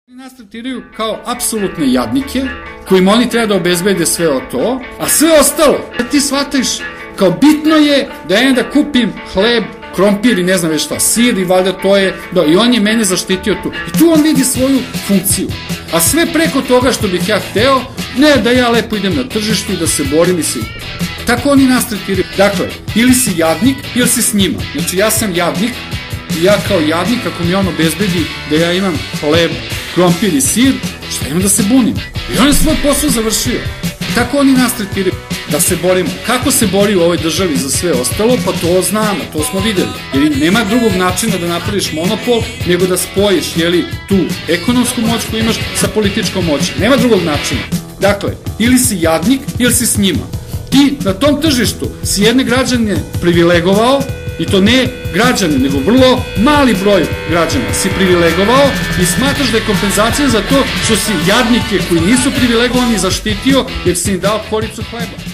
Nas tretiraju kao apsolutne jadnike, kojim oni treba da obezbede sve o to, a sve ostalo, da ti shvataš kao bitno je da ja da kupim hleb, krompir i ne znam već šta, sir i valjda to je, i on je mene zaštitio tu. I tu on vidi svoju funkciju. A sve preko toga što bih ja hteo, ne da ja lepo idem na tržištu i da se borim i svi. Tako oni nas tretiraju. Dakle, ili si jadnik, ili si s njima. Znači ja sam jadnik, i ja kao jadnik, ako mi on obezbedi da ja imam hleb, krompir i sir, šta imam da se bunim? I on je svoj posao završio. Tako oni nas tretiraju. Da se borimo. Kako se bori u ovoj državi za sve ostalo, pa to znamo, to smo videli. Jer nema drugog načina da napraviš monopol, nego da spojiš, tu ekonomsku moć koju imaš sa političkom moći. Nema drugog načina. Dakle, ili si jadnik, ili si s njima. Ti na tom tržištu si jedne građane privilegovao, i to ne građane, nego vrlo mali broj građana si privilegovao i smatraš da je kompenzacija za to što si jadnike koji nisu privilegovani zaštitio jer si im dao koricu hleba.